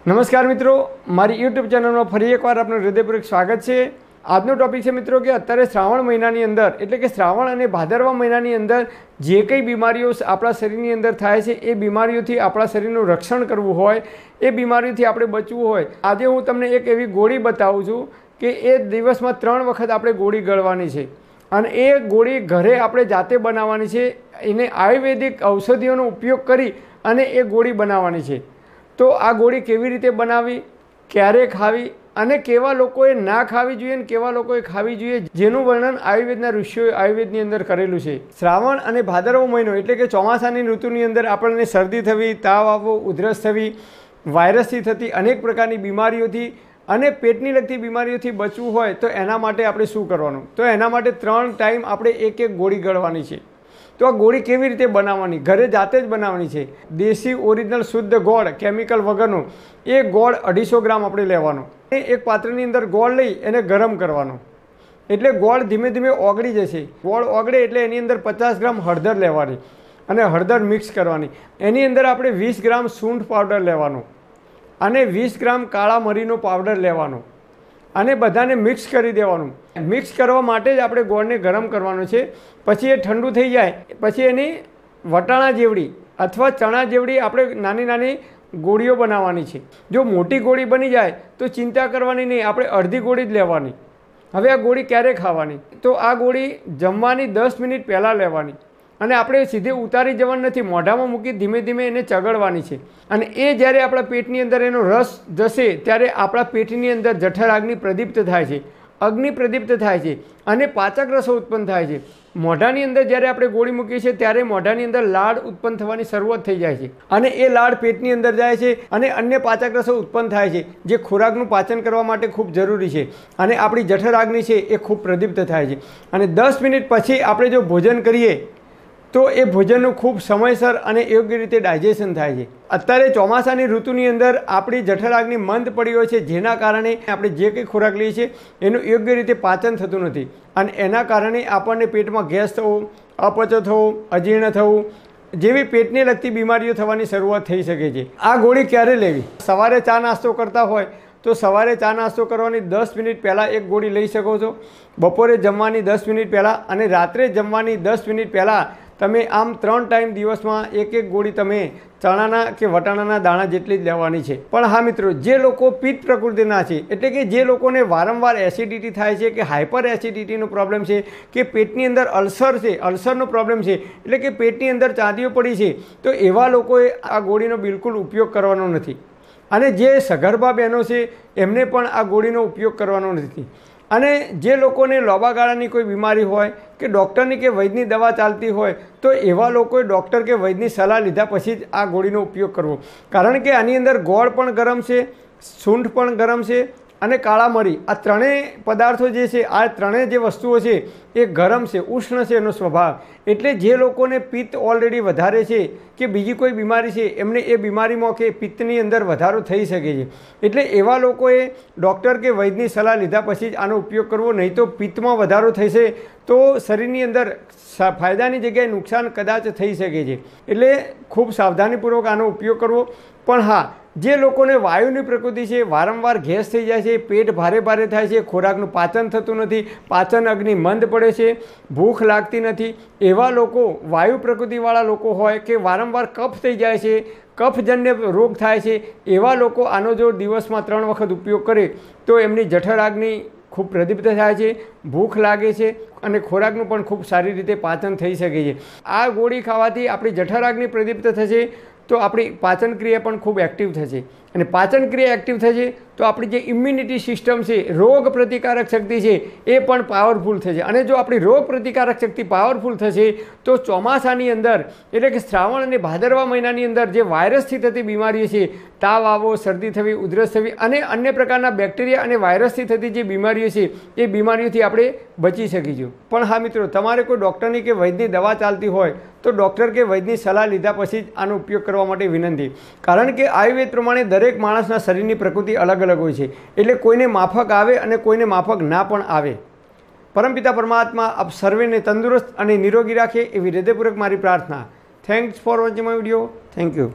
નમસ્કાર મિત્રો, મારી યુટ્યુબ ચેનલમાં ફરી એકવાર આપનું હૃદયપૂર્વક સ્વાગત છે। આજનો ટોપિક છે મિત્રો કે અત્યારે શ્રાવણ મહિનાની અંદર એટલે કે શ્રાવણ અને ભાદરવા મહિનાની અંદર જે કંઈ બીમારીઓ આપણા શરીરની અંદર થાય છે એ બીમારીઓથી આપણા શરીરનું રક્ષણ કરવું હોય, એ બીમારીઓથી આપણે બચવું હોય, આજે હું તમને એક એવી ગોળી બતાવું છું કે એ દિવસમાં 3 વખત આપણે ગોળી ગળવાની છે અને એ ગોળી ઘરે આપણે જાતે બનાવવાની છે। એને આયુર્વેદિક ઔષધિઓનો ઉપયોગ કરી અને એ ગોળી બનાવવાની છે। તો આ ગોળી કેવી રીતે બનાવવી, ક્યારે ખાવી અને કેવા લોકોએ ના ખાવી જોઈએ અને કેવા લોકોએ ખાવી જોઈએ, જેનું વર્ણન આયુર્વેદના ઋષિઓએ આયુર્વેદની અંદર કરેલું છે। શ્રાવણ અને ભાદરવો મહિનો એટલે કે ચોમાસાની ઋતુની અંદર આપણને શરદી થવી, તાવ આવવો, ઉધરસ થવી, વાયરસથી થતી અનેક પ્રકારની બીમારીઓથી અને પેટની લગતી બીમારીઓથી બચવું હોય તો એના માટે આપણે શું કરવાનું? તો એના માટે 3 ટાઈમ આપણે એક ગોળી ગળવાની છે। તો આ ગોળી કેવી રીતે બનાવવાની? ઘરે જાતે જ બનાવવાની છે। દેશી ઓરિજિનલ શુદ્ધ ગોળ, કેમિકલ વગરનો એ ગોળ 250 ગ્રામ આપણે લેવાનો। એક પાત્રની અંદર ગોળ લઈ એને ગરમ કરવાનો, એટલે ગોળ ધીમે ધીમે ઓગળી જશે। ગોળ ઓગળે એટલે એની અંદર 50 ગ્રામ હળદર લેવાની અને હળદર મિક્સ કરવાની। એની અંદર આપણે 20 ગ્રામ સૂંઠ પાવડર લેવાનો અને 20 ગ્રામ કાળા મરીનો પાવડર લેવાનો અને બધાને મિક્સ કરી દેવાનું। મિક્સ કરવા માટે જ આપણે ગોળને ગરમ કરવાનો છે। પછી એ ઠંડુ થઈ જાય પછી એની વટાણા જેવડી અથવા ચણા જેવડી આપણે નાની નાની ગોળીઓ બનાવવાની છે। જો મોટી ગોળી બની જાય તો ચિંતા કરવાની નહીં, આપણે અડધી ગોળી જ લેવાની। હવે આ ગોળી ક્યારે ખાવાની? તો આ ગોળી જમવાની 10 મિનિટ પહેલાં લેવાની અને આપણે સીધે ઉતારી જવાનું નથી, મોઢામાં મૂકી ધીમે ધીમે એને ચગળવાની છે અને એ જ્યારે આપણા પેટની અંદર એનો રસ જશે ત્યારે આપણા પેટની અંદર જઠર અગ્નિ પ્રદીપ્ત થાય છે, અગ્નિ પ્રદીપ્ત થાય છે અને પાચક રસો ઉત્પન્ન થાય છે। મોઢાની અંદર જ્યારે આપણે ગોળી મૂકીએ છીએ ત્યારે મોઢાની અંદર લાળ ઉત્પન્ન થવાની શરૂઆત થઈ જાય છે અને એ લાળ પેટની અંદર જાય છે અને અન્ય પાચક રસો ઉત્પન્ન થાય છે, જે ખોરાકનું પાચન કરવા માટે ખૂબ જરૂરી છે અને આપણી જઠર અગ્નિ છે એ ખૂબ પ્રદીપ્ત થાય છે અને 10 મિનિટ પછી આપણે જો ભોજન કરીએ તો એ ભોજનનું ખૂબ સમયસર અને યોગ્ય રીતે ડાયજેશન થાય છે। અત્યારે ચોમાસાની ઋતુની અંદર આપણી જઠર અગ્નિ મંદ પડી હોય છે, જેના કારણે આપણે જે કંઈ ખોરાક લઈએ છીએ એનું યોગ્ય રીતે પાચન થતું નથી અને એના કારણે આપણને પેટમાં ગેસ થવો, અપચો થવો, અજીર્ણ થવું જેવી પેટને લગતી બીમારીઓ થવાની શરૂઆત થઈ શકે છે। આ ગોળી ક્યારે લેવી? સવારે ચા નાસ્તો કરતા હોય તો સવારે ચા નાસ્તો કરવાની 10 મિનિટ પહેલાં એક ગોળી લઈ શકો છો, બપોરે જમવાની 10 મિનિટ પહેલાં અને રાત્રે જમવાની 10 મિનિટ પહેલાં તમે આમ 3 ટાઈમ દિવસમાં એક ગોળી તમે ચણાના કે વટાણાના દાણા જેટલી જ લેવાની છે। પણ હા મિત્રો, જે લોકો પિત્ત પ્રકૃતિના છે એટલે કે જે લોકોને વારંવાર એસિડિટી થાય છે કે હાઇપર એસિડિટીનો પ્રોબ્લેમ છે કે પેટની અંદર અલ્સર છે, અલ્સરનો પ્રોબ્લેમ છે એટલે કે પેટની અંદર ચાંદીઓ પડી છે, તો એવા લોકોએ આ ગોળીનો બિલકુલ ઉપયોગ કરવાનો નથી અને જે સગર્ભા બહેનો છે એમને પણ આ ગોળીનો ઉપયોગ કરવાનો નથી અને જે લોકોને લાંબા ગાળાની કોઈ બીમારી હોય કે ડૉક્ટરની કે વૈદ્યની દવા ચાલતી હોય તો એવા લોકોએ ડૉક્ટર કે વૈદ્યની સલાહ લીધા પછી જ આ ગોળીનો ઉપયોગ કરવો, કારણ કે આની અંદર ગોળ પણ ગરમ છે, સૂંઠ પણ ગરમ છે અને કાળા મરી, આ ત્રણેય પદાર્થો જે છે, આ ત્રણેય જે વસ્તુઓ છે એ ગરમ છે, ઉષ્ણ છે એનો સ્વભાવ। એટલે જે લોકોને પિત્ત ઓલરેડી વધારે છે કે બીજી કોઈ બીમારી છે એમને એ બીમારીમાં કે પિત્તની અંદર વધારો થઈ શકે છે, એટલે એવા લોકોએ ડૉક્ટર કે વૈદ્યની સલાહ લીધા પછી જ આનો ઉપયોગ કરવો, નહીં તો પિત્તમાં વધારો થશે તો શરીરની અંદર ફાયદાની જગ્યાએ નુકસાન કદાચ થઈ શકે છે। એટલે ખૂબ સાવધાનીપૂર્વક આનો ઉપયોગ કરવો। પણ હા, જે લોકોને વાયુની પ્રકૃતિ છે, વારંવાર ગેસ થઈ જાય છે, પેટ ભારે ભારે થાય છે, ખોરાકનું પાચન થતું નથી, પાચન અગ્નિ મંદ પડે છે, ભૂખ લાગતી નથી, એવા લોકો વાયુ પ્રકૃતિવાળા લોકો હોય કે વારંવાર કફ થઈ જાય છે, કફજન્ય રોગ થાય છે, એવા લોકો આનો જો દિવસમાં 3 વખત ઉપયોગ કરે તો એમની જઠર અગ્નિ ખૂબ પ્રદીપ્ત થાય છે, ભૂખ લાગે છે અને ખોરાકનું પણ ખૂબ સારી રીતે પાચન થઈ શકે છે। આ ગોળી ખાવાથી આપણી જઠર અગ્નિ પ્રદીપ્ત થશે તો આપણી પાચન ક્રિયા પણ ખૂબ એક્ટિવ થશે અને પાચન ક્રિયા એક્ટિવ થશે તો આપણી જે ઇમ્યુનિટી સિસ્ટમ છે, રોગ પ્રતિકારક શક્તિ છે એ પણ પાવરફુલ થશે અને જો આપણી રોગ પ્રતિકારક શક્તિ પાવરફુલ થશે તો ચોમાસાની અંદર એટલે કે શ્રાવણ અને ભાદરવા મહિનાની અંદર જે વાયરસથી થતી બીમારીઓ છે, તાવ આવવો, શરદી થવી, ઉધરસ થવી અને અન્ય પ્રકારના બેક્ટેરિયા અને વાયરસથી થતી જે બીમારીઓ છે એ બીમારીઓથી આપણે બચી શકીશું। પણ હા મિત્રો, તમારે કોઈ ડૉક્ટરની કે વૈદ્યની દવા ચાલતી હોય તો ડૉક્ટર કે વૈદ્યની સલાહ લીધા પછી જ આનો ઉપયોગ કરવા માટે વિનંતી, કારણ કે આયુર્વેદ પ્રમાણે દરેક માણસના શરીરની પ્રકૃતિ અલગ અલગ હોય છે, એટલે કોઈને માફક આવે અને કોઈને માફક ના પણ આવે। પરમપિતા પરમાત્મા આપ સર્વેને તંદુરસ્ત અને નિરોગી રાખે એવી હૃદયપૂર્વક મારી પ્રાર્થના। Thanks for watching my video. Thank you.